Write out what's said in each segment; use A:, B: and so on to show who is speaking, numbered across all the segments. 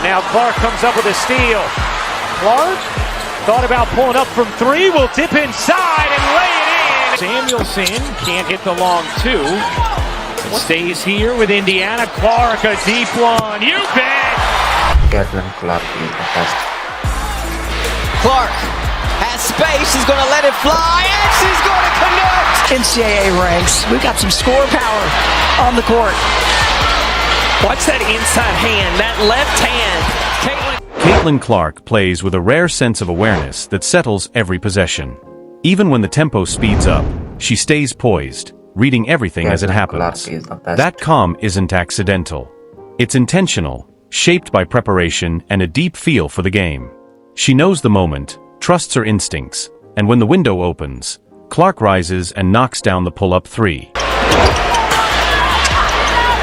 A: now Clark comes up with a steal. Clark thought about pulling up from three, will dip inside and lay it in. Samuelson can't hit the long two. It stays here with Indiana. Clark, a deep one. You bet!
B: Caitlin Clark is the best.
C: Clark has space. She's going to let it fly, and she's going to connect.
D: NCAA ranks. We've got some score power on the court.
C: Watch that inside hand, that left hand.
E: Caitlin Clark plays with a rare sense of awareness that settles every possession. Even when the tempo speeds up, she stays poised, reading everything as it happens. That calm isn't accidental. It's intentional, shaped by preparation and a deep feel for the game. She knows the moment, trusts her instincts, and when the window opens, Clark rises and knocks down the pull-up three.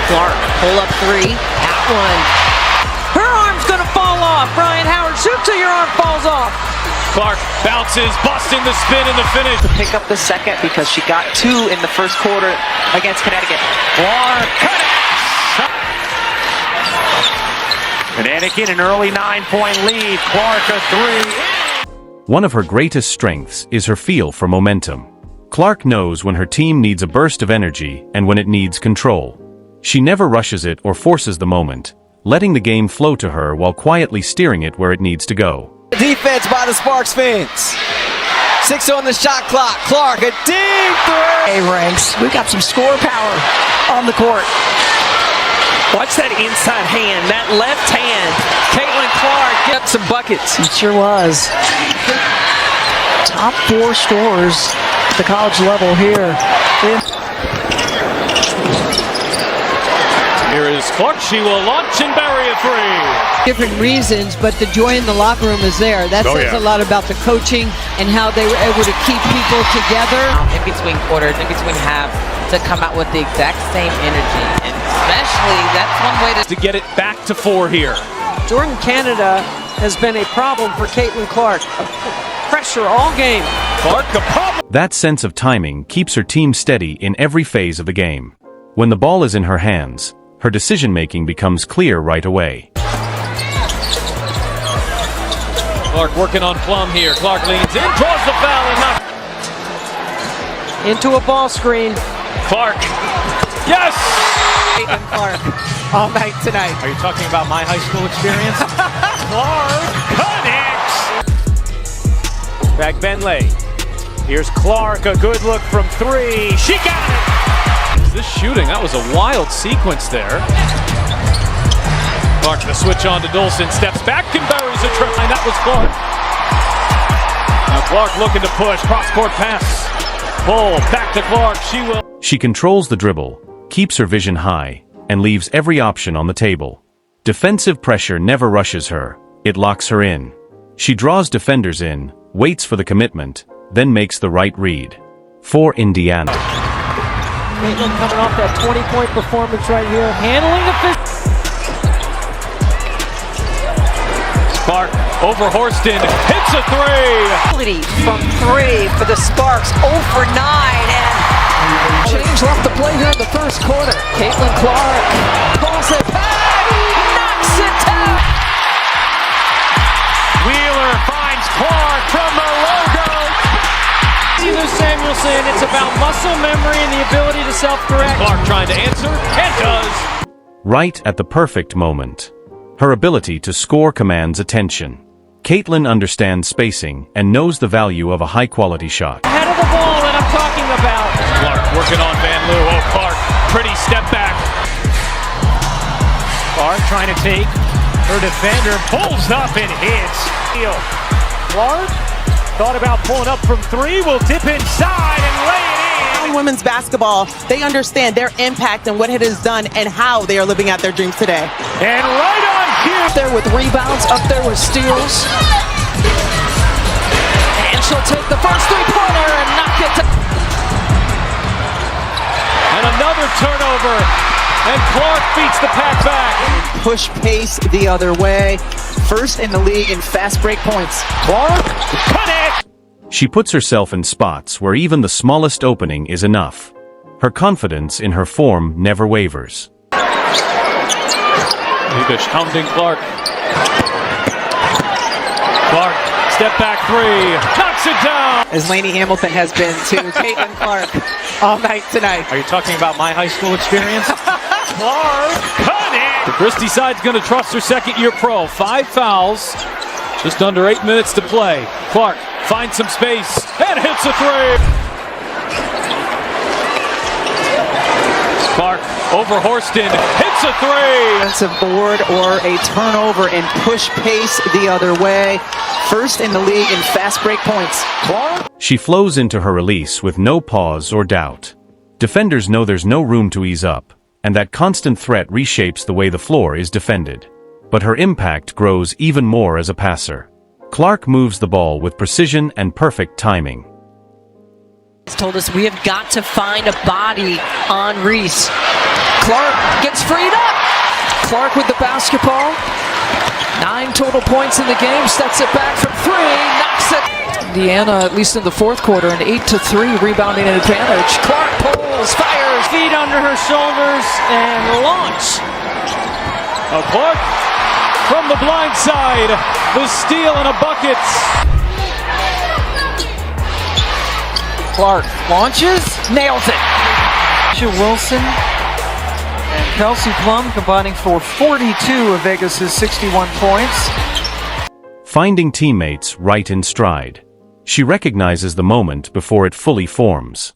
C: Clark, pull-up three, at one.
D: Her arm's going to fall off. Brian Howard, shoot till your arm falls off.
A: Clark bounces, busting the spin in the finish.
C: To pick up the second because she got two in the first quarter against Connecticut.
A: Clark connects. Connecticut an early 9-point lead. Clark a three.
E: One of her greatest strengths is her feel for momentum. Clark knows when her team needs a burst of energy and when it needs control. She never rushes it or forces the moment, letting the game flow to her while quietly steering it where it needs to go.
C: Defense by the Sparks fans. 6 on the shot clock. Clark, a deep three.
D: Ranks. We've got some score power on the court.
C: Watch that inside hand, that left hand. Caitlin Clark get some buckets.
D: It sure was. Top 4 scorers at the college level here.
A: Here is Clark. She will launch and bury a three.
F: Different reasons, but the joy in the locker room is there. That says a lot about the coaching and how they were able to keep people together.
G: In between quarters, in between half, to come out with the exact same energy. And especially, that's one way
A: to get it back to 4 here.
D: Jordan Canada has been a problem for Caitlin Clark. Pressure all game.
A: Clark, a problem.
E: That sense of timing keeps her team steady in every phase of the game. When the ball is in her hands, her decision-making becomes clear right away.
A: Clark working on Plum here. Clark leans in, draws the foul, and knocks.
D: Into a ball screen.
A: Clark. Yes!
F: Caitlin Clark all night tonight.
A: Are you talking about my high school experience? Clark connects! Back Bentley. Here's Clark, a good look from 3. She got it! This shooting, that was a wild sequence there. Clark, the switch on to Dolson, steps back and buries a try. That was Clark. Now Clark looking to push, cross-court pass. Pull, back to Clark,
E: She controls the dribble, keeps her vision high, and leaves every option on the table. Defensive pressure never rushes her, it locks her in. She draws defenders in, waits for the commitment, then makes the right read. For Indiana.
D: Caitlin coming off that 20-point performance right here, handling the fist.
A: Clark over Horston, hits a three!
C: From 3 for the Sparks, 0 for 9, and
D: Change left to play here in the first quarter. Caitlin Clark pulls it back, knocks it down.
A: Wheeler finds Clark from the logo.
D: Samuelson, it's about muscle memory and the ability to self-correct.
A: Clark trying to answer, and does.
E: Right at the perfect moment. Her ability to score commands attention. Caitlin understands spacing and knows the value of a high-quality shot.
D: Head of the ball that I'm talking about.
A: Clark working on Van Loo. Oh, Clark, pretty step back. Clark trying to take her defender, pulls up and hits. Clark thought about pulling up from 3, will dip inside and lay it in.
H: Women's basketball, they understand their impact and what it has done and how they are living out their dreams today.
A: And right on cue.
D: Up there with rebounds, up there with steals. And she'll take the first 3-pointer and knock it down.
A: And another turnover. And Clark beats the pack back.
H: Push pace the other way. First in the league in fast break points.
A: Clark, cut it!
E: She puts herself in spots where even the smallest opening is enough. Her confidence in her form never wavers.
A: Ubish hounding Clark. Clark, step back three, knocks it down.
D: As Lainey Hamilton has been to Caitlin Clark all night tonight.
A: Are you talking about my high school experience? Clark, cut it! The Christie side's going to trust her second-year pro. 5 fouls, just under 8 minutes to play. Clark finds some space and hits a three. Clark over Horston, hits a three.
D: Offensive board or a turnover and push pace the other way. First in the league in fast break points.
A: Clark.
E: She flows into her release with no pause or doubt. Defenders know there's no room to ease up, and that constant threat reshapes the way the floor is defended. But her impact grows even more as a passer. Clark moves the ball with precision and perfect timing.
C: He's told us we have got to find a body on Reese.
D: Clark gets freed up. Clark with the basketball. 9 total points in the game. Steps it back from 3. Knocks it. Indiana, at least in the fourth quarter, an 8-3 rebounding advantage. Clark pulls, fires.
A: Feet under her shoulders and launch. Clark from the blind side. The steal and a bucket.
D: Clark launches, nails it. Wilson and Kelsey Plum combining for 42 of Vegas's 61 points.
E: Finding teammates right in stride. She recognizes the moment before it fully forms.